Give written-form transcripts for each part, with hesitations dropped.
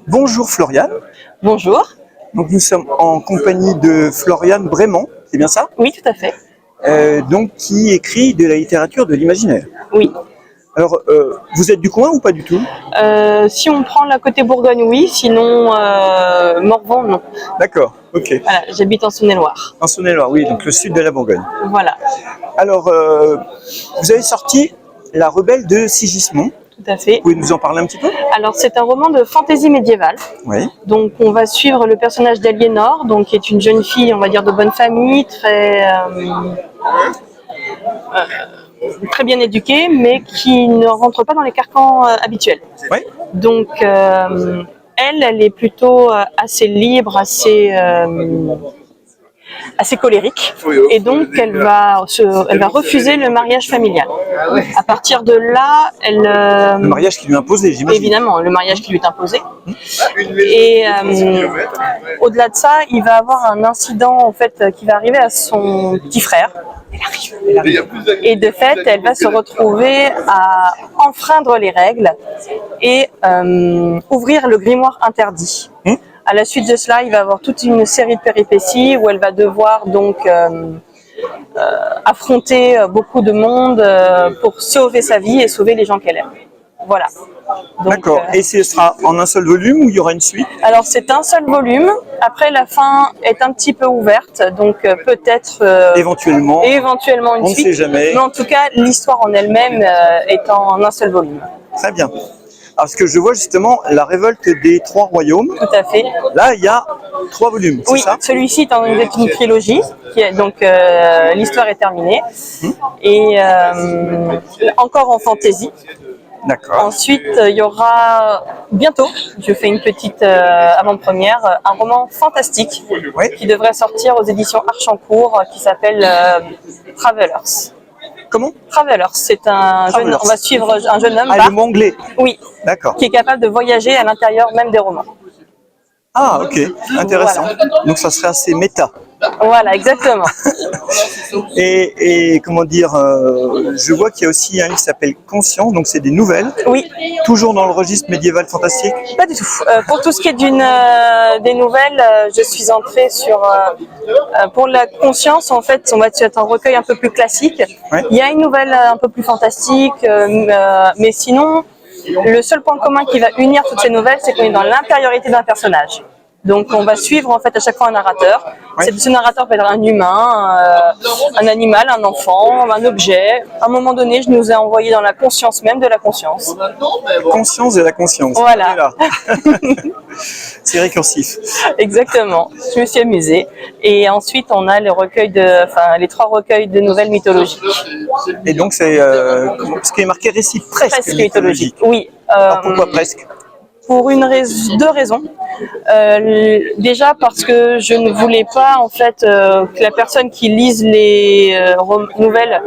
Bonjour Floriane. Bonjour. Donc nous sommes en compagnie de Floriane Brément, c'est bien ça? Oui, tout à fait. Donc qui écrit de la littérature de l'imaginaire. Oui. Alors, vous êtes du coin ou pas du tout? Si on prend la côté Bourgogne, oui. Sinon, Morvan, non. D'accord, ok. Voilà, j'habite en Saône-et-Loire. En Saône-et-Loire, oui, donc le sud de la Bourgogne. Voilà, Alors, vous avez sorti La Rebelle de Sigismond. tout à fait. Vous pouvez nous en parler un petit peu? Alors, c'est un roman de fantaisie médiévale. Oui. Donc, on va suivre le personnage d'Aliénor, donc qui est une jeune fille, on va dire, de bonne famille, très bien éduquée, mais qui ne rentre pas dans les carcans habituels. Oui. Donc, elle est plutôt assez libre, assez colérique, et donc elle va refuser le mariage familial. À partir de là, Le mariage qui lui est imposé, j'imagine. évidemment, le mariage qui lui est imposé. Et au-delà de ça, il va avoir un incident en fait qui va arriver à son petit frère. Et de fait, elle va se retrouver à enfreindre les règles et ouvrir le grimoire interdit. À la suite de cela, il va avoir toute une série de péripéties où elle va devoir donc affronter beaucoup de monde pour sauver sa vie et sauver les gens qu'elle aime. Voilà. D'accord. Et ce sera en un seul volume ou il y aura une suite? Alors c'est un seul volume. Après la fin est un petit peu ouverte, donc peut-être éventuellement une on suite. ne sait jamais. Mais en tout cas, l'histoire en elle-même est en un seul volume. Très bien. Alors, ce que je vois justement, La Révolte des Trois Royaumes. Tout à fait. Là, il y a 3 volumes, c'est oui, ça? Celui-ci est une trilogie, donc l'histoire est terminée. Et encore en fantaisie. D'accord. Ensuite, il y aura bientôt, je fais une petite avant-première, un roman fantastique qui devrait sortir aux éditions Archancourt qui s'appelle Travelers. Comment? Travelers, c'est on va suivre un jeune homme. Ah, le mot anglais. Oui. D'accord. Qui est capable de voyager à l'intérieur même des romans. Ah, ok, intéressant. Voilà. Donc ça serait assez méta. Voilà, exactement. et comment dire, je vois qu'il y a aussi un qui s'appelle Conscience, donc c'est des nouvelles. Oui. Toujours dans le registre médiéval fantastique? Pas du tout. Pour tout ce qui est des nouvelles, je suis entrée sur... pour la Conscience, en fait, on va être un recueil un peu plus classique. Ouais. Il y a une nouvelle un peu plus fantastique, mais sinon, le seul point commun qui va unir toutes ces nouvelles, c'est qu'on est dans l'intériorité d'un personnage. Donc on va suivre en fait à chaque fois un narrateur. Ouais. Ce narrateur peut être un humain, un animal, un enfant, un objet. À un moment donné, je nous ai envoyé dans la conscience même de la conscience. Conscience de la conscience. Voilà. C'est récursif. Exactement. Je me suis amusée. Et ensuite, on a les 3 recueils de nouvelles mythologiques. Et donc c'est ce qui est marqué récit presque mythologique. Oui. Alors pourquoi presque? Pour deux raisons. Déjà parce que je ne voulais pas en fait que la personne qui lise les nouvelles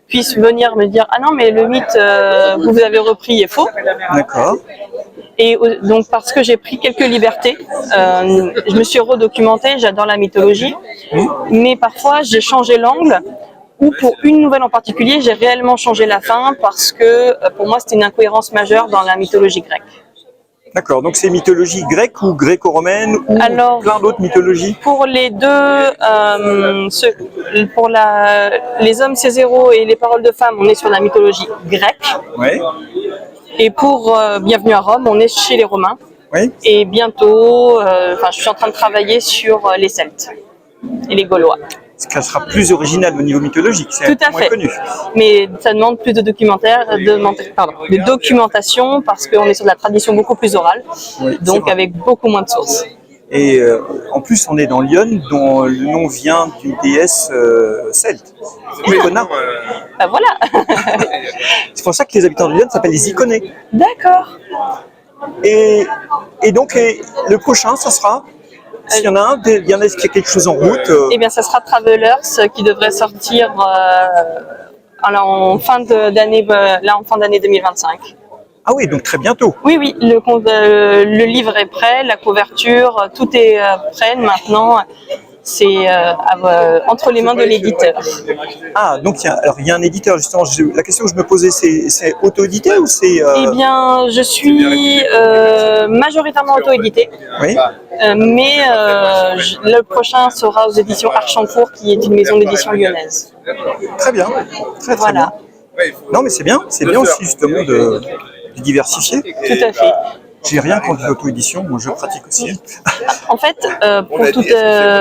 puisse venir me dire ah non mais le mythe que vous avez repris est faux. D'accord. Et donc parce que j'ai pris quelques libertés, je me suis redocumentée, j'adore la mythologie, mais parfois j'ai changé l'angle. Ou pour une nouvelle en particulier, j'ai réellement changé la fin parce que pour moi c'était une incohérence majeure dans la mythologie grecque. D'accord, donc c'est mythologie grecque ou gréco-romaine ou plein d'autres mythologies? Pour les deux, pour les hommes, ces héros et les paroles de femmes, on est sur la mythologie grecque. Ouais. Et pour Bienvenue à Rome, on est chez les Romains. Oui. Et bientôt, je suis en train de travailler sur les Celtes et les Gaulois. Ce qui sera plus original au niveau mythologique, c'est moins connu. Mais ça demande plus de documentation parce qu'on est sur de la tradition beaucoup plus orale, donc avec beaucoup moins de sources. Et en plus, on est dans Lyon, dont le nom vient d'une déesse celte, Icona. Ben voilà. C'est pour ça que les habitants de Lyon s'appellent les Iconais. D'accord. Et donc, le prochain, ça sera? S'il y en a un, il y en a quelque chose en route. Eh bien, ça sera Travelers qui devrait sortir en fin d'année 2025. Ah oui, donc très bientôt. Oui, le livre est prêt, la couverture, tout est prêt maintenant. c'est entre les mains de l'éditeur. Ah, donc il y a un éditeur, justement. La question que je me posais, c'est auto-édité ou c'est... Eh bien, je suis majoritairement auto-édité, Oui, mais le prochain sera aux éditions Archambault, qui est une maison d'édition lyonnaise. très bien. Très Voilà, bien. Non, mais c'est bien aussi, justement, de diversifier. tout à fait. J'ai rien contre l'auto-édition, moi je pratique aussi. En fait,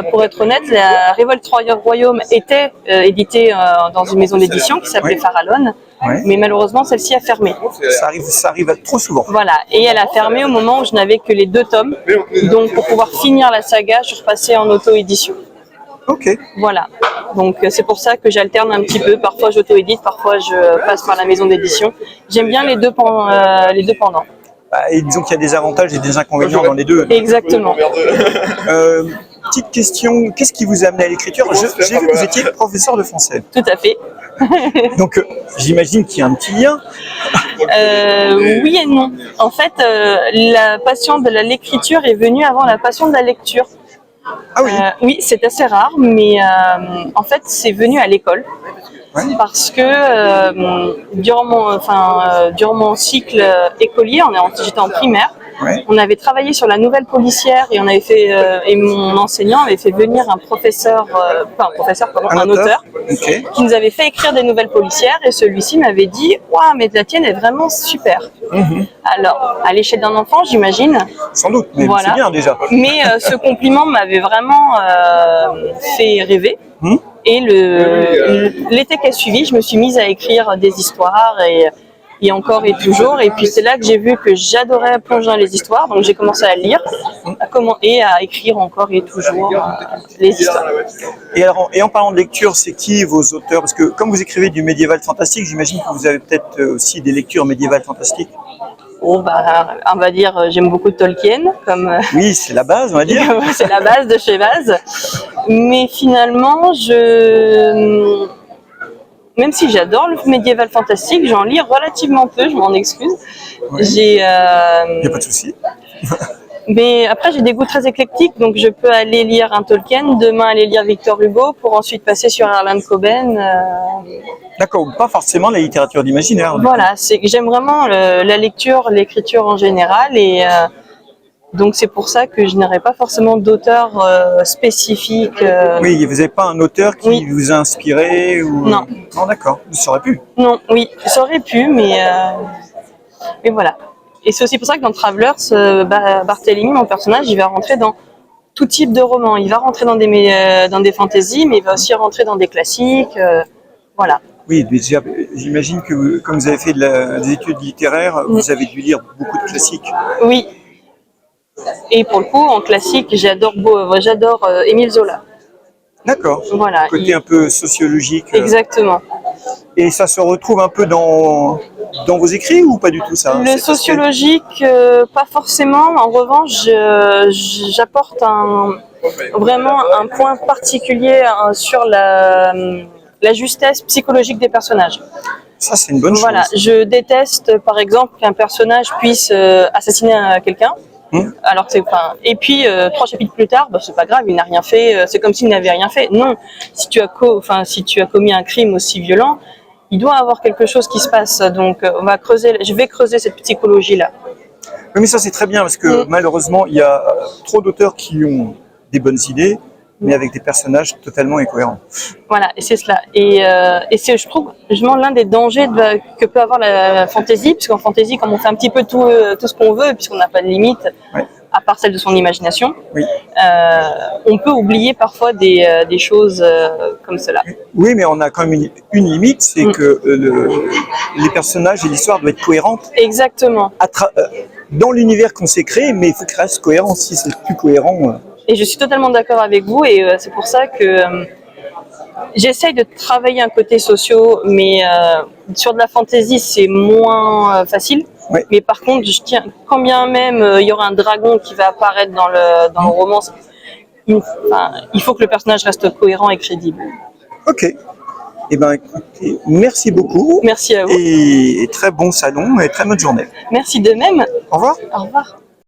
pour être honnête, la Révolte Royaume était éditée dans une maison d'édition qui s'appelait Oui. Farallon, Ouais. mais malheureusement celle-ci a fermé. Ça arrive trop souvent. Voilà, et elle a fermé au moment où je n'avais que les 2 tomes. Donc pour pouvoir finir la saga, je repassais en auto-édition. Ok. Voilà, donc c'est pour ça que j'alterne un petit peu. Parfois j'auto-édite, parfois je passe par la maison d'édition. J'aime bien les deux pendant. Bah, et disons qu'il y a des avantages et des inconvénients dans les deux. Exactement. Petite question, qu'est-ce qui vous a amené à l'écriture? J'ai vu que vous étiez professeur de français. Tout à fait. Donc j'imagine qu'il y a un petit lien. Oui et non. En fait, la passion de l'écriture est venue avant la passion de la lecture. Ah oui. Oui, c'est assez rare, mais en fait, c'est venu à l'école. Ouais. Parce que durant mon cycle écolier, j'étais en primaire, Ouais. on avait travaillé sur la nouvelle policière et on avait fait et mon enseignant avait fait venir un auteur Ok. qui nous avait fait écrire des nouvelles policières et celui-ci m'avait dit « Waouh, mais la tienne est vraiment super ». Alors, à l'échelle d'un enfant, j'imagine. Sans doute, mais Voilà. c'est bien déjà. Mais ce compliment m'avait vraiment fait rêver. Et l'été qui a suivi, je me suis mise à écrire des histoires et encore et toujours. Et puis c'est là que j'ai vu que j'adorais plonger dans les histoires. Donc j'ai commencé à lire et à écrire encore et toujours les histoires. Et en parlant de lecture, c'est qui vos auteurs? Parce que comme vous écrivez du médiéval fantastique, j'imagine que vous avez peut-être aussi des lectures médiévales fantastiques. Oh, bah, on va dire, j'aime beaucoup Tolkien, comme Oui, c'est la base, on va dire. c'est la base de chez base. Mais finalement, même si j'adore le médiéval fantastique, j'en lis relativement peu, je m'en excuse. Ouais. J'ai, Il n'y a pas de souci. mais après, j'ai des goûts très éclectiques, donc je peux aller lire un Tolkien, demain aller lire Victor Hugo, pour ensuite passer sur Harlan Coben. D'accord, pas forcément la littérature d'imaginaire. Voilà, c'est que j'aime vraiment la lecture, l'écriture en général, et donc c'est pour ça que je n'aurais pas forcément d'auteur spécifique. Oui, vous n'avez pas un auteur qui Oui. vous a inspiré ou... Non. Non, d'accord, ça aurait pu. Non, oui, ça aurait pu, mais voilà. Et c'est aussi pour ça que dans Travelers, Barthélemy, mon personnage, il va rentrer dans tout type de romans. Il va rentrer dans des fantaisies, mais il va aussi rentrer dans des classiques. Voilà. Oui, déjà, j'imagine que comme vous avez fait des études littéraires, vous avez dû lire beaucoup de classiques. Oui. Et pour le coup, en classique, j'adore Émile Zola. D'accord. Voilà. Côté un peu sociologique. Exactement. Et ça se retrouve un peu dans vos écrits ou pas du tout ça? Le sociologique, pas forcément. En revanche, j'apporte vraiment un point particulier sur la justesse psychologique des personnages. Ça, c'est une bonne Voilà, chose. je déteste par exemple qu'un personnage puisse assassiner quelqu'un. Alors et puis 3 chapitres plus tard, c'est pas grave, il n'a rien fait, c'est comme s'il n'avait rien fait. Non, si tu as commis un crime aussi violent, il doit avoir quelque chose qui se passe. Donc je vais creuser cette psychologie-là. Oui, mais ça, c'est très bien parce que malheureusement, il y a trop d'auteurs qui ont des bonnes idées, mais avec des personnages totalement incohérents. Voilà, et c'est cela. Et c'est, je trouve, justement l'un des dangers que peut avoir la fantasy, puisqu'en fantasy, comme on fait un petit peu tout ce qu'on veut, puisqu'on n'a pas de limite, à part celle de son imagination, on peut oublier parfois des choses comme cela. Oui, mais on a quand même une limite, c'est que les personnages et l'histoire doivent être cohérentes. Exactement. Dans l'univers qu'on s'est créé, mais il faut qu'il reste cohérent. Si c'est plus cohérent... Et je suis totalement d'accord avec vous, et c'est pour ça que j'essaye de travailler un côté socio, mais sur de la fantaisie, c'est moins facile. Oui. Mais par contre, je tiens, quand bien même il y aura un dragon qui va apparaître dans le roman, il faut que le personnage reste cohérent et crédible. Ok. Eh bien, écoutez, merci beaucoup. Merci à vous. Et très bon salon et très bonne journée. Merci de même. Au revoir. Au revoir.